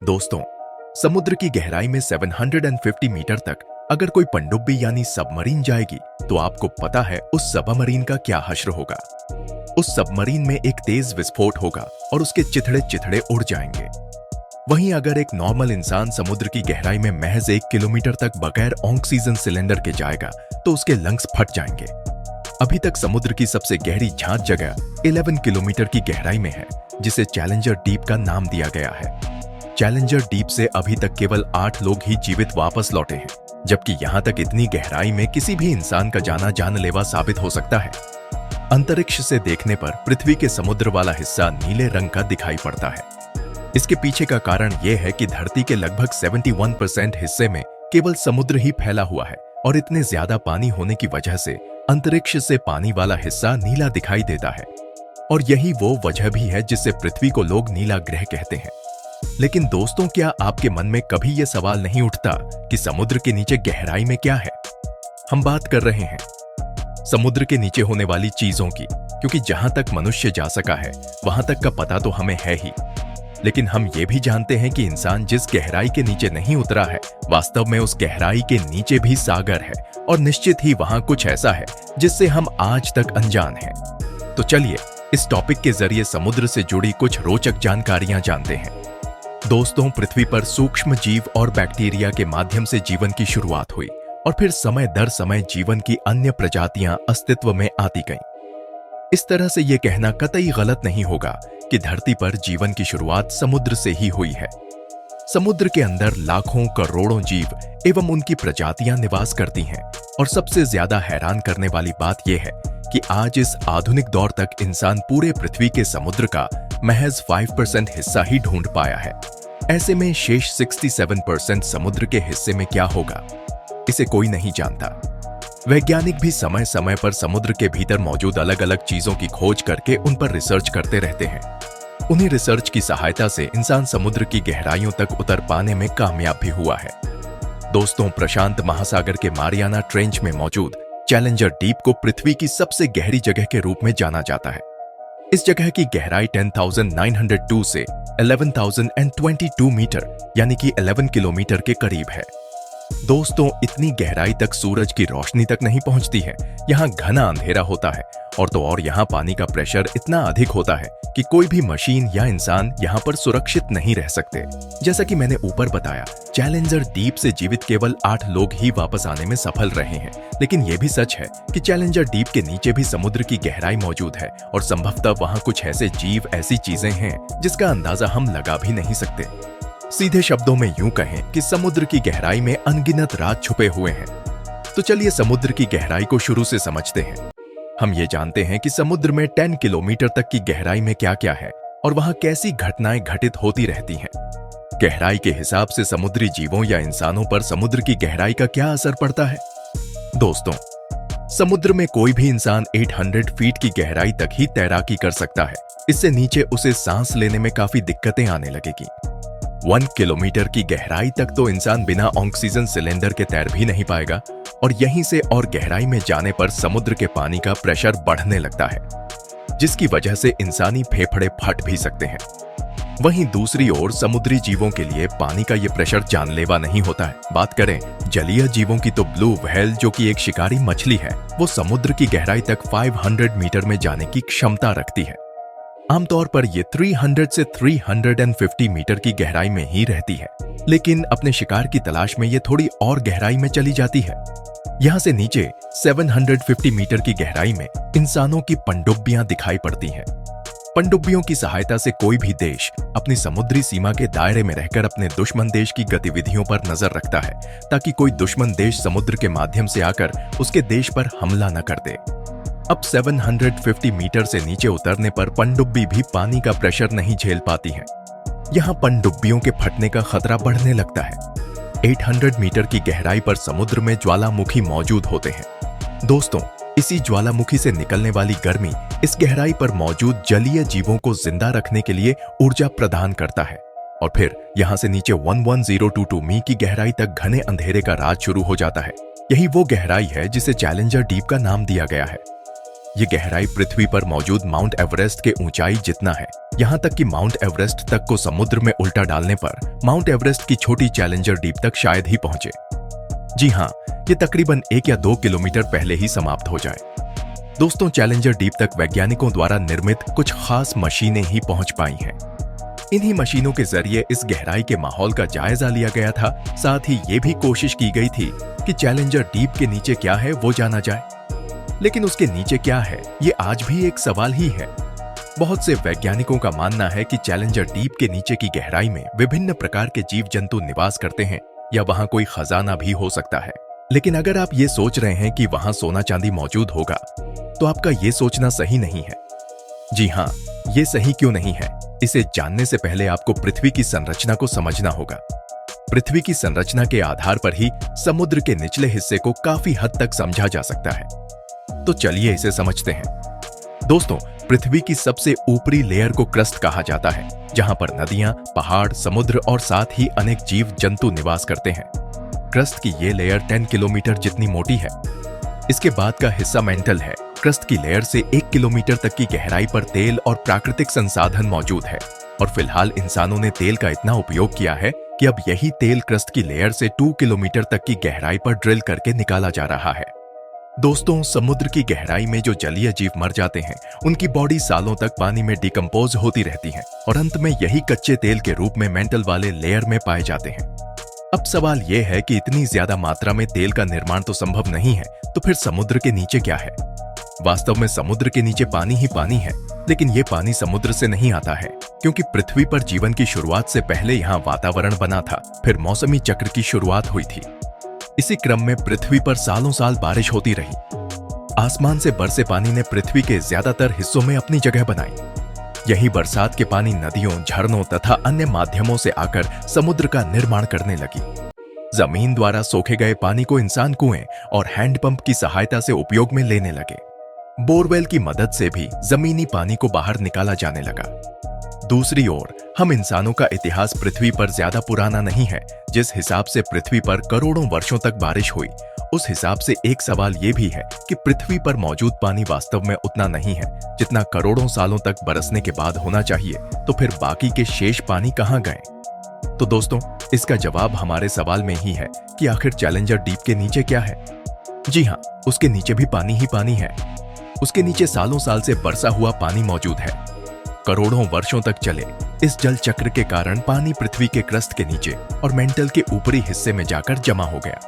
दोस्तों, समुद्र की गहराई में 750 मीटर तक अगर कोई पनडुब्बी यानी सबमरीन जाएगी तो आपको पता है उस सबमरीन का क्या हश्र होगा। उस सबमरीन में एक तेज विस्फोट होगा और उसके चिथड़े चिथड़े उड़ जाएंगे। वहीं अगर एक नॉर्मल इंसान समुद्र की गहराई में महज 1 किलोमीटर तक बगैर ऑक्सीजन सिलेंडर के जाएगा तो उसके लंग्स फट जाएंगे। अभी तक समुद्र की सबसे गहरी झांच जगह 11 किलोमीटर की गहराई में है, जिसे चैलेंजर डीप का नाम दिया गया है। चैलेंजर डीप से अभी तक केवल 8 लोग ही जीवित वापस लौटे हैं, जबकि यहां तक इतनी गहराई में किसी भी इंसान का जाना जानलेवा साबित हो सकता है। अंतरिक्ष से देखने पर पृथ्वी के समुद्र वाला हिस्सा नीले रंग का दिखाई पड़ता है। इसके पीछे का कारण यह है कि धरती के लगभग 71% हिस्से में केवल समुद्र ही फैला हुआ है और इतने ज्यादा पानी होने की वजह से अंतरिक्ष से पानी वाला हिस्सा नीला दिखाई देता है। और यही वो वजह भी है जिससे पृथ्वी को लोग नीला ग्रह कहते हैं। लेकिन दोस्तों, क्या आपके मन में कभी यह सवाल नहीं उठता कि समुद्र के नीचे गहराई में क्या है? हम बात कर रहे हैं समुद्र के नीचे होने वाली चीजों की, क्योंकि जहां तक मनुष्य जा सका है वहां तक का पता तो हमें है ही। लेकिन हम ये भी जानते हैं कि इंसान जिस गहराई के नीचे नहीं उतरा है, वास्तव में उस गहराई के नीचे भी सागर है और निश्चित ही वहां कुछ ऐसा है जिससे हम आज तक अनजान हैं। तो चलिए इस टॉपिक के जरिए समुद्र से जुड़ी कुछ रोचक जानकारियां जानते हैं। दोस्तों, पृथ्वी पर सूक्ष्म जीव और बैक्टीरिया के माध्यम से जीवन की शुरुआत हुई और फिर समय दर समय जीवन की अन्य प्रजातियां अस्तित्व में आती गईं। इस तरह से यह कहना कतई गलत नहीं होगा कि धरती पर जीवन की शुरुआत समुद्र से ही हुई है। समुद्र के अंदर लाखों करोड़ों जीव एवं उनकी प्रजातियां निवास करती हैं और सबसे ज्यादा हैरान करने वाली बात यह है कि आज इस आधुनिक दौर तक इंसान पूरे पृथ्वी के समुद्र का महज 5% हिस्सा ही ढूंढ पाया है। ऐसे में शेष 67% समुद्र के हिस्से में क्या होगा, इसे कोई नहीं जानता। वैज्ञानिक भी समय समय पर समुद्र के भीतर मौजूद अलग अलग चीजों की खोज करके उन पर रिसर्च करते रहते हैं। उन्हीं रिसर्च की सहायता से इंसान समुद्र की गहराइयों तक उतर पाने में कामयाब भी हुआ है। दोस्तों, प्रशांत महासागर के मारियाना ट्रेंच में मौजूद चैलेंजर डीप को पृथ्वी की सबसे गहरी जगह के रूप में जाना जाता है। इस जगह की गहराई 10,902 से 11,022 मीटर यानी कि 11 किलोमीटर के करीब है। दोस्तों, इतनी गहराई तक सूरज की रोशनी तक नहीं पहुंचती है। यहाँ घना अंधेरा होता है और तो और यहाँ पानी का प्रेशर इतना अधिक होता है कि कोई भी मशीन या इंसान यहाँ पर सुरक्षित नहीं रह सकते। जैसा कि मैंने ऊपर बताया, चैलेंजर डीप से जीवित केवल 8 लोग ही वापस आने में सफल रहे हैं। लेकिन यह भी सच है कि चैलेंजर डीप के नीचे भी समुद्र की गहराई मौजूद है और संभवतः वहाँ कुछ ऐसे जीव, ऐसी चीजें हैं जिसका अंदाजा हम लगा भी नहीं सकते। सीधे शब्दों में यूं कहें कि समुद्र की गहराई में अनगिनत राज छुपे हुए हैं। तो चलिए समुद्र की गहराई को शुरू से समझते हैं। हम ये जानते हैं कि समुद्र में 10 किलोमीटर तक की गहराई में क्या क्या है और वहां कैसी घटनाएं घटित होती रहती हैं। गहराई के हिसाब से समुद्री जीवों या इंसानों पर समुद्र की गहराई का क्या असर पड़ता है? दोस्तों, समुद्र में कोई भी इंसान 800 फीट की गहराई तक ही तैराकी कर सकता है। इससे नीचे उसे सांस लेने में काफी दिक्कतें आने लगेगी। 1 किलोमीटर की गहराई तक तो इंसान बिना ऑक्सीजन सिलेंडर के तैर भी नहीं पाएगा और यहीं से और गहराई में जाने पर समुद्र के पानी का प्रेशर बढ़ने लगता है, जिसकी वजह से इंसानी फेफड़े फट भी सकते हैं। वहीं दूसरी ओर समुद्री जीवों के लिए पानी का ये प्रेशर जानलेवा नहीं होता है। बात करें जलीय जीवों की तो ब्लू व्हेल, जो कि एक शिकारी मछली है, वो समुद्र की गहराई तक 500 मीटर में जाने की क्षमता रखती है। आमतौर पर ये 300 से 350 मीटर की गहराई में ही रहती है, लेकिन अपने शिकार की तलाश में ये थोड़ी और गहराई में चली जाती है। यहाँ से नीचे 750 मीटर की गहराई में इंसानों की पनडुब्बियां दिखाई पड़ती हैं। पनडुब्बियों की सहायता से कोई भी देश अपनी समुद्री सीमा के दायरे में रहकर अपने दुश्मन देश की गतिविधियों पर नजर रखता है, ताकि कोई दुश्मन देश समुद्र के माध्यम से आकर उसके देश पर हमला न कर दे। अब 750 मीटर से नीचे उतरने पर पनडुब्बी भी पानी का प्रेशर नहीं झेल पाती हैं। यहाँ पनडुब्बियों के फटने का खतरा बढ़ने लगता है। 800 मीटर की गहराई पर समुद्र में ज्वालामुखी मौजूद होते हैं। दोस्तों, इसी ज्वालामुखी से निकलने वाली गर्मी इस गहराई पर मौजूद जलीय जीवों को जिंदा रखने के लिए ऊर्जा प्रदान करता है और फिर यहाँ से नीचे 11022 मीटर की गहराई तक घने अंधेरे का राज शुरू हो जाता है। यही वो गहराई है जिसे चैलेंजर डीप का नाम दिया गया है। ये गहराई पृथ्वी पर मौजूद माउंट एवरेस्ट के ऊंचाई जितना है। यहाँ तक कि माउंट एवरेस्ट तक को समुद्र में उल्टा डालने पर माउंट एवरेस्ट की छोटी चैलेंजर डीप तक शायद ही पहुंचे। जी हाँ, ये तकरीबन 1 या 2 किलोमीटर पहले ही समाप्त हो जाए। दोस्तों, चैलेंजर डीप तक वैज्ञानिकों द्वारा निर्मित कुछ खास मशीनें ही पहुंच पाई हैं। इन्हीं मशीनों के जरिए इस गहराई के माहौल का जायजा लिया गया था। साथ ही ये भी कोशिश की गई थी कि चैलेंजर डीप के नीचे क्या है वो जाना जाए। लेकिन उसके नीचे क्या है, ये आज भी एक सवाल ही है। बहुत से वैज्ञानिकों का मानना है कि चैलेंजर डीप के नीचे की गहराई में विभिन्न प्रकार के जीव जंतु निवास करते हैं या वहां कोई खजाना भी हो सकता है। लेकिन अगर आप ये सोच रहे हैं कि वहां सोना चांदी मौजूद होगा, तो आपका ये सोचना सही नहीं है। जी हाँ, ये सही क्यों नहीं है, इसे जानने से पहले आपको पृथ्वी की संरचना को समझना होगा। पृथ्वी की संरचना के आधार पर ही समुद्र के निचले हिस्से को काफी हद तक समझा जा सकता है। तो चलिए इसे समझते हैं। दोस्तों, पृथ्वी की सबसे ऊपरी लेयर को क्रस्ट कहा जाता है, जहां पर नदियां, पहाड़, समुद्र और साथ ही अनेक जीव जंतु निवास करते हैं। क्रस्ट की ये लेयर 10 किलोमीटर जितनी मोटी है। इसके बाद का हिस्सा मेंटल है। क्रस्ट की लेयर से 1 किलोमीटर तक की गहराई पर तेल और प्राकृतिक संसाधन मौजूद है और फिलहाल इंसानों ने तेल का इतना उपयोग किया है कि अब यही तेल क्रस्ट की लेयर से 2 किलोमीटर तक की गहराई पर ड्रिल करके निकाला जा रहा है। दोस्तों, समुद्र की गहराई में जो जलीय जीव मर जाते हैं, उनकी बॉडी सालों तक पानी में डिकम्पोज होती रहती है और अंत में यही कच्चे तेल के रूप में मेंटल वाले लेयर में पाए जाते हैं। अब सवाल यह है कि इतनी ज्यादा मात्रा में तेल का निर्माण तो संभव नहीं है, तो फिर समुद्र के नीचे क्या है? वास्तव में समुद्र के नीचे पानी ही पानी है, लेकिन ये पानी समुद्र से नहीं आता है, क्योंकि पृथ्वी पर जीवन की शुरुआत से पहले यहाँ वातावरण बना था, फिर मौसमी चक्र की शुरुआत हुई थी। इसी क्रम में पृथ्वी पर सालों साल बारिश होती रही। आसमान से बरसे पानी ने पृथ्वी के ज्यादातर हिस्सों में अपनी जगह बनाई। यही बरसात के पानी नदियों, झरनों तथा अन्य माध्यमों से आकर समुद्र का निर्माण करने लगी। जमीन द्वारा सोखे गए पानी को इंसान कुएं और हैंडपंप की सहायता से उपयोग में लेने लगे। बोरवेल की मदद से भी जमीनी पानी को बाहर निकाला जाने लगा। दूसरी ओर हम इंसानों का इतिहास पृथ्वी पर ज्यादा पुराना नहीं है। जिस हिसाब से पृथ्वी पर करोड़ों वर्षों तक बारिश हुई, उस हिसाब से एक सवाल यह भी है कि पृथ्वी पर मौजूद पानी वास्तव में उतना नहीं है जितना करोड़ों सालों तक बरसने के बाद होना चाहिए। तो फिर बाकी के शेष पानी कहां गए? तो दोस्तों, इसका जवाब हमारे सवाल में ही है कि आखिर चैलेंजर डीप के नीचे क्या है। जी हाँ, उसके नीचे भी पानी ही पानी है। उसके नीचे सालों साल से बरसा हुआ पानी मौजूद है। करोड़ों वर्षों तक चले इस जल चक्र के कारण पानी पृथ्वी के क्रस्ट के नीचे और मेंटल के ऊपरी हिस्से में जाकर जमा हो गया।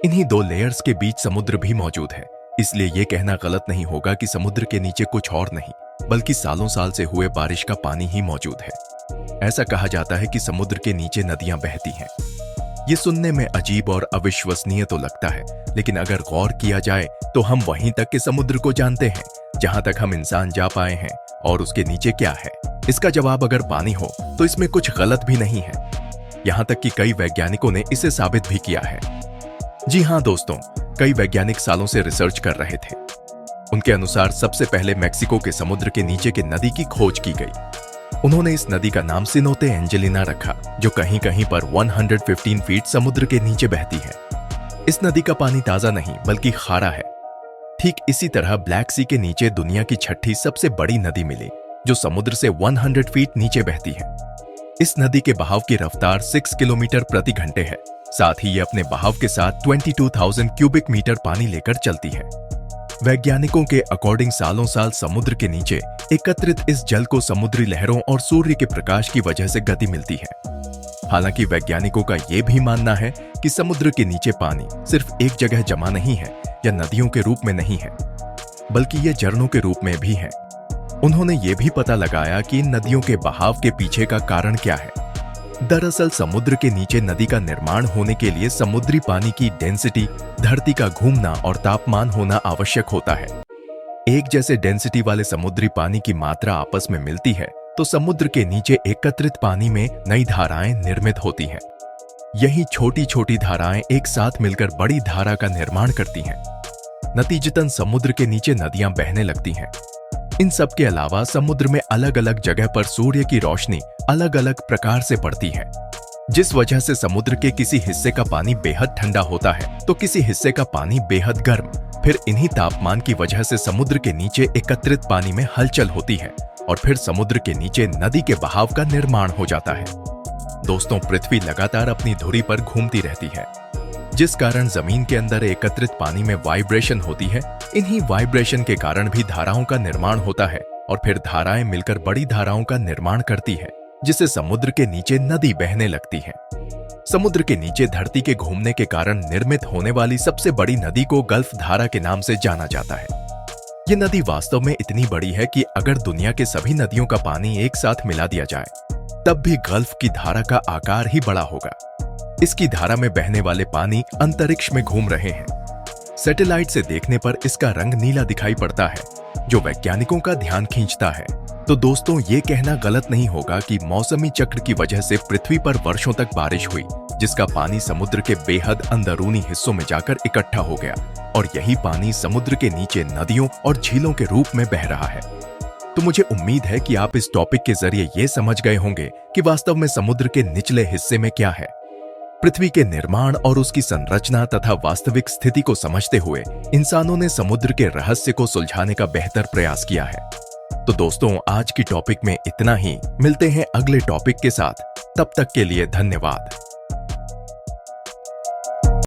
इन्हीं दो लेयर्स के बीच समुद्र भी मौजूद है। इसलिए यह कहना गलत नहीं होगा कि समुद्र के नीचे कुछ और नहीं, बल्कि सालों साल से हुए बारिश का पानी ही मौजूद है। ऐसा कहा जाता है कि समुद्र के नीचे नदियां बहती हैं। ये सुनने में अजीब और अविश्वसनीय तो लगता है, लेकिन अगर गौर किया जाए तो हम वहीं तक के समुद्र को जानते हैं जहां तक हम इंसान जा पाए हैं। और उसके नीचे क्या है? इसका जवाब अगर पानी हो तो इसमें कुछ गलत भी नहीं है। यहां तक कि कई वैज्ञानिकों ने इसे साबित भी किया है। जी हां दोस्तों, कई वैज्ञानिक सालों से रिसर्च कर रहे थे। उनके अनुसार सबसे पहले मेक्सिको के समुद्र के नीचे के नदी की खोज की गई। उन्होंने इस नदी का नाम सिनोते एंजेलिना रखा, जो कहीं कहीं पर 115 फीट समुद्र के नीचे बहती है। इस नदी का पानी ताजा नहीं बल्कि खारा है। ठीक इसी तरह ब्लैक सी के नीचे दुनिया की 6ठी सबसे बड़ी नदी मिली, जो समुद्र से 100 फीट नीचे बहती है। इस नदी के बहाव की रफ्तार 6 किलोमीटर प्रति घंटे है। साथ ही ये अपने बहाव के साथ 22,000 क्यूबिक मीटर पानी लेकर चलती है। वैज्ञानिकों के अकॉर्डिंग सालों साल समुद्र के नीचे एकत्रित इस जल को समुद्री लहरों और सूर्य के प्रकाश की वजह से गति मिलती है। हालांकि वैज्ञानिकों का यह भी मानना है कि समुद्र के नीचे पानी सिर्फ एक जगह जमा नहीं है या नदियों के रूप में नहीं है, बल्कि ये झरनों के रूप में भी है। उन्होंने ये भी पता लगाया कि इन नदियों के बहाव के पीछे का कारण क्या है। दरअसल समुद्र के नीचे नदी का निर्माण होने के लिए समुद्री पानी की डेंसिटी, धरती का घूमना और तापमान होना आवश्यक होता है। एक जैसे डेंसिटी वाले समुद्री पानी की मात्रा आपस में मिलती है तो समुद्र के नीचे एकत्रित पानी में नई धाराएं निर्मित होती हैं। यही छोटी छोटी धाराएं एक साथ मिलकर बड़ी धारा का निर्माण करती हैं। नतीजतन समुद्र के नीचे नदियां बहने लगती हैं। इन सब के अलावा समुद्र में अलग अलग जगह पर सूर्य की रोशनी अलग अलग प्रकार से पड़ती है, जिस वजह से समुद्र के किसी हिस्से का पानी बेहद ठंडा होता है तो किसी हिस्से का पानी बेहद गर्म, फिर इन्हीं तापमान की वजह से समुद्र के नीचे एकत्रित पानी में हलचल होती है और फिर समुद्र के नीचे नदी के बहाव का निर्माण हो जाता है। दोस्तों, पृथ्वी लगातार अपनी धुरी पर घूमती रहती है, जिस कारण जमीन के अंदर एकत्रित पानी में वाइब्रेशन होती है। इन्हीं वाइब्रेशन के कारण भी धाराओं का निर्माण होता है और फिर धाराएं मिलकर बड़ी धाराओं का निर्माण करती है, जिससे समुद्र के नीचे नदी बहने लगती है। समुद्र के नीचे धरती के घूमने के कारण निर्मित होने वाली सबसे बड़ी नदी को गल्फ धारा के नाम से जाना जाता है। ये नदी वास्तव में इतनी बड़ी है कि अगर दुनिया के सभी नदियों का पानी एक साथ मिला दिया जाए, तब भी गल्फ की धारा का आकार ही बड़ा होगा। इसकी धारा में बहने वाले पानी अंतरिक्ष में घूम रहे हैं। सैटेलाइट से देखने पर इसका रंग नीला दिखाई पड़ता है, जो वैज्ञानिकों का ध्यान खींचता है। तो दोस्तों, ये कहना गलत नहीं होगा कि मौसमी चक्र की वजह से पृथ्वी पर वर्षों तक बारिश हुई, जिसका पानी समुद्र के बेहद अंदरूनी हिस्सों में जाकर इकट्ठा हो गया और यही पानी समुद्र के नीचे नदियों और झीलों के रूप में बह रहा है। तो मुझे उम्मीद है कि आप इस टॉपिक के जरिए ये समझ गए होंगे कि वास्तव में समुद्र के निचले हिस्से में क्या है। पृथ्वी के निर्माण और उसकी संरचना तथा वास्तविक स्थिति को समझते हुए इंसानों ने समुद्र के रहस्य को सुलझाने का बेहतर प्रयास किया है। तो दोस्तों, आज की टॉपिक में इतना ही। मिलते हैं अगले टॉपिक के साथ। तब तक के लिए धन्यवाद।